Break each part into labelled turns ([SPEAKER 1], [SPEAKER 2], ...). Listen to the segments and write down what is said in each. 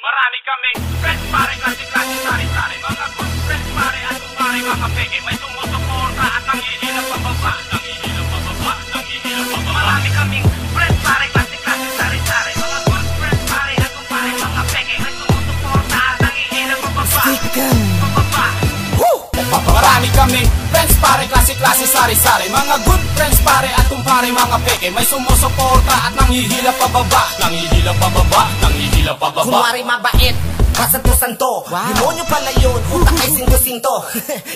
[SPEAKER 1] Marami kaming friends pare, klase-klase, sari-sari. Mga good friends pare at kumpare, mga peke. May sumusuporta at nanghihilap pababa. Nanghihilap pababa, nanghihilap pababa. Marami kaming friends pare, klase-klase, sari-sari. Mga good friends pare at kumpare, mga peke. May sumusuporta at nanghihilap pababa. Pababa.
[SPEAKER 2] Marami kaming friends pare, klase-klase, sari-sari. Mga good friends pare at kumpare, mga peke. May sumusuporta at nanghihilap pababa. Nanghihilap pababa, nanghihilap pababa.
[SPEAKER 3] Kunwari mabait, santo-santo. Demonyo pala yun, utak ay sinto-sinto.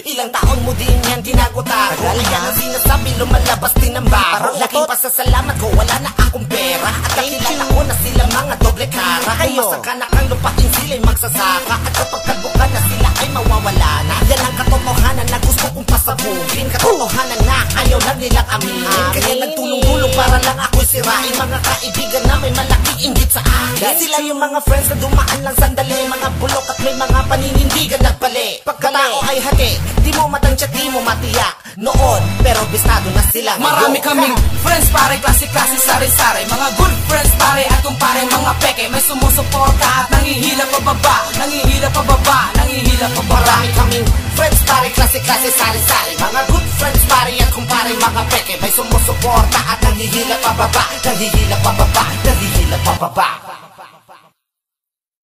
[SPEAKER 3] Ilang taon mo din yan tinago-tago. Ayan ang sinasabi, lumalabas din ang baro. Laking pasasalamat ko, wala na akong pera. At nakilala ko na sila mga doble kara. Kung masaka na kang lupain sila'y magsasaka. At kapag kalbo ka na sila ay mawawala na. Yan ang katotohanan na gusto kong pasabugin. Katotohanan na ayaw lang nilang aminin. Kaya nagtulong-tulong para lang ako'y sirain. Mga kaibigan na may malaking inggit sa akin. Sila yung mga friends na dumaan lang sandali. Mga bulok at may mga paninindigan nagbali. Pagkatao ay hati, di mo matansya, di mo matiyak noon, pero bistado na sila.
[SPEAKER 2] Marami kaming friends pare, klase-klase, sari-sari. Mga good friends pare at kumpare, mga peke. May sumusuporta at nanghihilap pababa. Nanghihilap pababa, nanghihilap pababa.
[SPEAKER 3] Marami kaming friends pare, klase-klase, sari-sari. Mga good friends pare at kumpare, mga peke. May sumusuporta at nanghihilap pababa. Nanghihilap pababa, nanghihilap pababa.